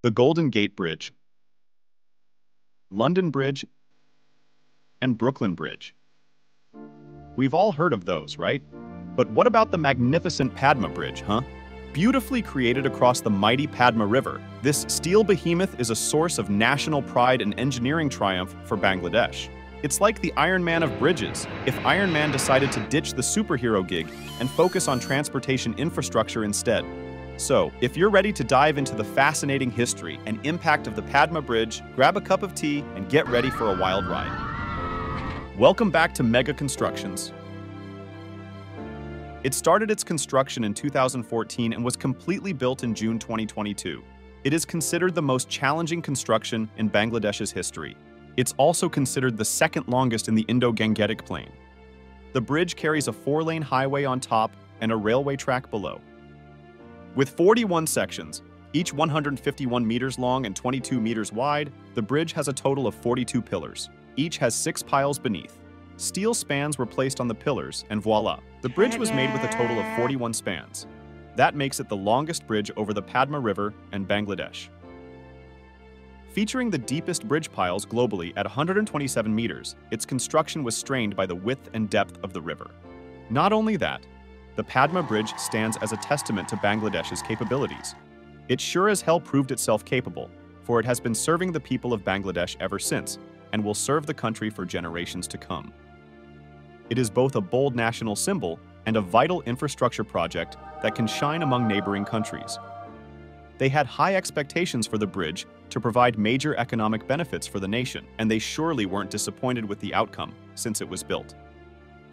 the Golden Gate Bridge, London Bridge, and Brooklyn Bridge. We've all heard of those, right? But what about the magnificent Padma Bridge, huh? Beautifully created across the mighty Padma River, this steel behemoth is a source of national pride and engineering triumph for Bangladesh. It's like the Iron Man of bridges, if Iron Man decided to ditch the superhero gig and focus on transportation infrastructure instead. So, if you're ready to dive into the fascinating history and impact of the Padma Bridge, grab a cup of tea and get ready for a wild ride. Welcome back to Mega Constructions. It started its construction in 2014 and was completely built in June 2022. It is considered the most challenging construction in Bangladesh's history. It's also considered the second longest in the Indo-Gangetic Plain. The bridge carries a 4-lane highway on top and a railway track below. With 41 sections, each 151 meters long and 22 meters wide, the bridge has a total of 42 pillars. Each has 6 piles beneath. Steel spans were placed on the pillars, and voila, the bridge was made with a total of 41 spans. That makes it the longest bridge over the Padma River and Bangladesh. Featuring the deepest bridge piles globally at 127 meters, its construction was strained by the width and depth of the river. Not only that, the Padma Bridge stands as a testament to Bangladesh's capabilities. It sure as hell proved itself capable, for it has been serving the people of Bangladesh ever since, and will serve the country for generations to come. It is both a bold national symbol and a vital infrastructure project that can shine among neighboring countries. They had high expectations for the bridge to provide major economic benefits for the nation, and they surely weren't disappointed with the outcome since it was built.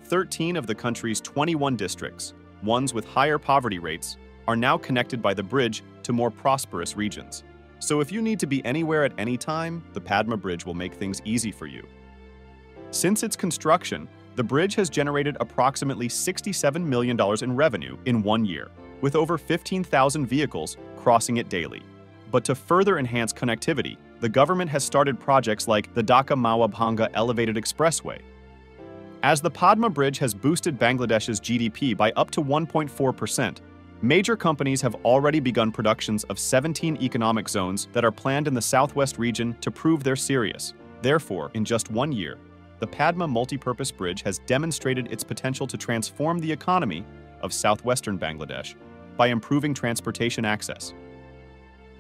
13 of the country's 21 districts, ones with higher poverty rates, are now connected by the bridge to more prosperous regions. So if you need to be anywhere at any time, the Padma Bridge will make things easy for you. Since its construction, the bridge has generated approximately $67 million in revenue in 1 year, with over 15,000 vehicles crossing it daily. But to further enhance connectivity, the government has started projects like the Dhaka-Mawabhanga Elevated Expressway. As the Padma Bridge has boosted Bangladesh's GDP by up to 1.4%, major companies have already begun productions of 17 economic zones that are planned in the southwest region to prove they're serious. Therefore, in just 1 year, the Padma Multipurpose Bridge has demonstrated its potential to transform the economy of southwestern Bangladesh by improving transportation access.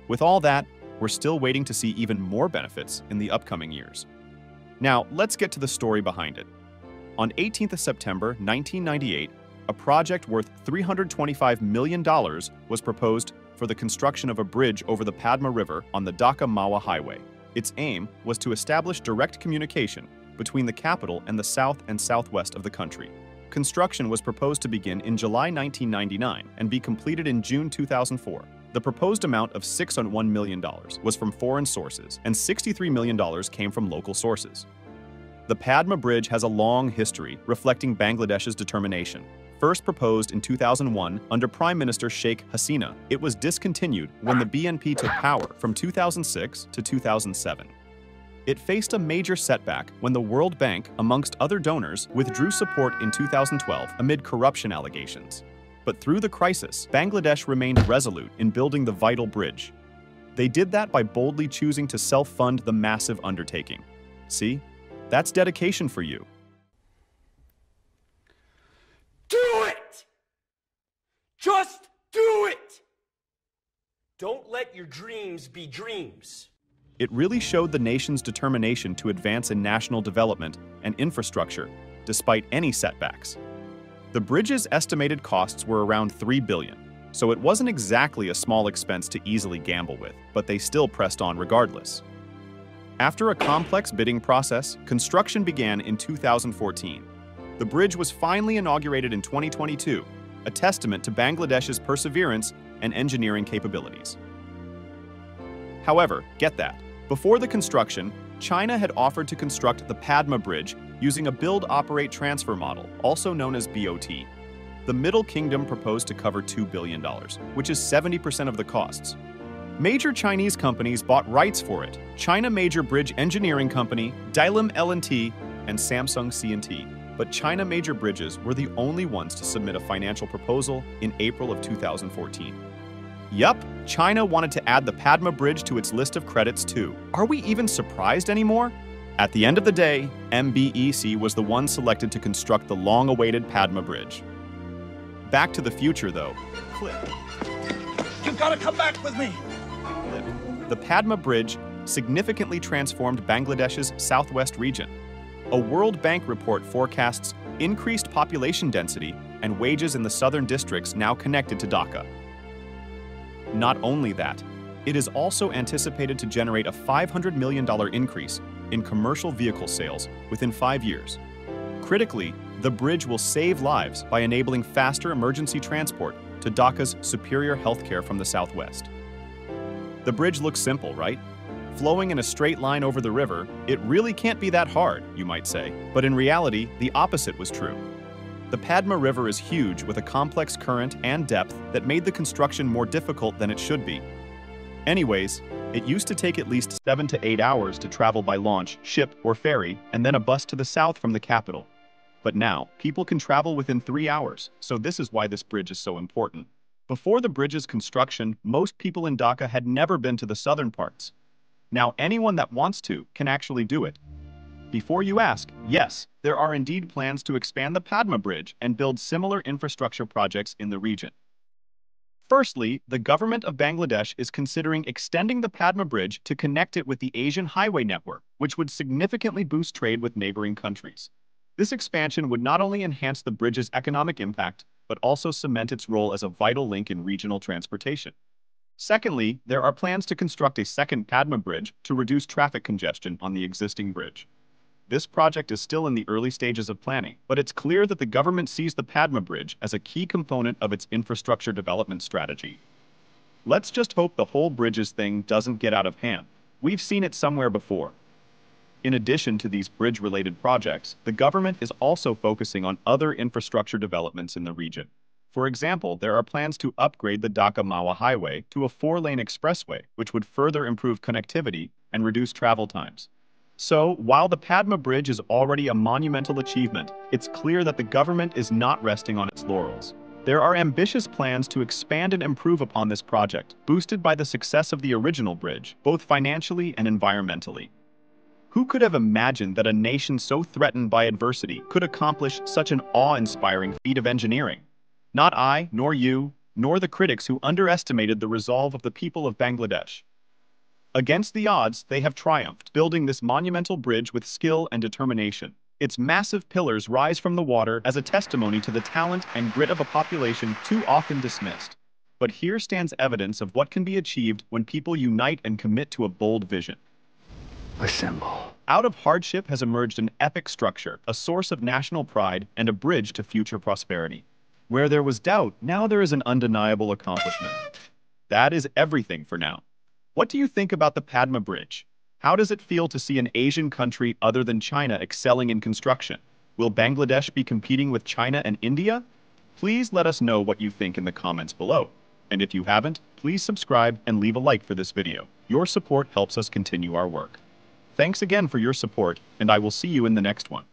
With all that, we're still waiting to see even more benefits in the upcoming years. Now, let's get to the story behind it. On 18th of September 1998, a project worth $325 million was proposed for the construction of a bridge over the Padma River on the Dhaka-Mawa Highway. Its aim was to establish direct communication between the capital and the south and southwest of the country. Construction was proposed to begin in July 1999 and be completed in June 2004. The proposed amount of $601 million was from foreign sources, and $63 million came from local sources. The Padma Bridge has a long history reflecting Bangladesh's determination. First proposed in 2001 under Prime Minister Sheikh Hasina, it was discontinued when the BNP took power from 2006 to 2007. It faced a major setback when the World Bank, amongst other donors, withdrew support in 2012 amid corruption allegations. But through the crisis, Bangladesh remained resolute in building the vital bridge. They did that by boldly choosing to self-fund the massive undertaking. See? That's dedication for you. Do it! Just do it! Don't let your dreams be dreams. It really showed the nation's determination to advance in national development and infrastructure, despite any setbacks. The bridge's estimated costs were around $3 billion, so it wasn't exactly a small expense to easily gamble with, but they still pressed on regardless. After a complex bidding process, construction began in 2014. The bridge was finally inaugurated in 2022, a testament to Bangladesh's perseverance and engineering capabilities. However, get that, before the construction, China had offered to construct the Padma Bridge using a build-operate-transfer model, also known as BOT. The Middle Kingdom proposed to cover $2 billion, which is 70% of the costs. Major Chinese companies bought rights for it: China Major Bridge Engineering Company, Daelim L&T, and Samsung C&T. But China Major Bridges were the only ones to submit a financial proposal in April of 2014. Yup, China wanted to add the Padma Bridge to its list of credits too. Are we even surprised anymore? At the end of the day, MBEC was the one selected to construct the long-awaited Padma Bridge. Back to the future, though. Clip. You've got to come back with me! The Padma Bridge significantly transformed Bangladesh's southwest region. A World Bank report forecasts increased population density and wages in the southern districts now connected to Dhaka. Not only that, it is also anticipated to generate a $500 million increase in commercial vehicle sales within 5 years. Critically, the bridge will save lives by enabling faster emergency transport to Dhaka's superior healthcare from the southwest. The bridge looks simple, right? Flowing in a straight line over the river, it really can't be that hard, you might say. But in reality, the opposite was true. The Padma River is huge with a complex current and depth that made the construction more difficult than it should be. Anyways, it used to take at least 7 to 8 hours to travel by launch, ship, or ferry, and then a bus to the south from the capital. But now, people can travel within 3 hours, so this is why this bridge is so important. Before the bridge's construction, most people in Dhaka had never been to the southern parts. Now anyone that wants to can actually do it. Before you ask, yes, there are indeed plans to expand the Padma Bridge and build similar infrastructure projects in the region. Firstly, the government of Bangladesh is considering extending the Padma Bridge to connect it with the Asian highway network, which would significantly boost trade with neighboring countries. This expansion would not only enhance the bridge's economic impact, but also cement its role as a vital link in regional transportation. Secondly, there are plans to construct a second Padma Bridge to reduce traffic congestion on the existing bridge. This project is still in the early stages of planning, but it's clear that the government sees the Padma Bridge as a key component of its infrastructure development strategy. Let's just hope the whole bridges thing doesn't get out of hand. We've seen it somewhere before. In addition to these bridge-related projects, the government is also focusing on other infrastructure developments in the region. For example, there are plans to upgrade the Dhaka-Mawa Highway to a 4-lane expressway, which would further improve connectivity and reduce travel times. So, while the Padma Bridge is already a monumental achievement, it's clear that the government is not resting on its laurels. There are ambitious plans to expand and improve upon this project, boosted by the success of the original bridge, both financially and environmentally. Who could have imagined that a nation so threatened by adversity could accomplish such an awe-inspiring feat of engineering? Not I, nor you, nor the critics who underestimated the resolve of the people of Bangladesh. Against the odds, they have triumphed, building this monumental bridge with skill and determination. Its massive pillars rise from the water as a testimony to the talent and grit of a population too often dismissed. But here stands evidence of what can be achieved when people unite and commit to a bold vision. Assemble. Out of hardship has emerged an epic structure, a source of national pride, and a bridge to future prosperity. Where there was doubt, now there is an undeniable accomplishment. That is everything for now. What do you think about the Padma Bridge? How does it feel to see an Asian country other than China excelling in construction? Will Bangladesh be competing with China and India? Please let us know what you think in the comments below. And if you haven't, please subscribe and leave a like for this video. Your support helps us continue our work. Thanks again for your support, and I will see you in the next one.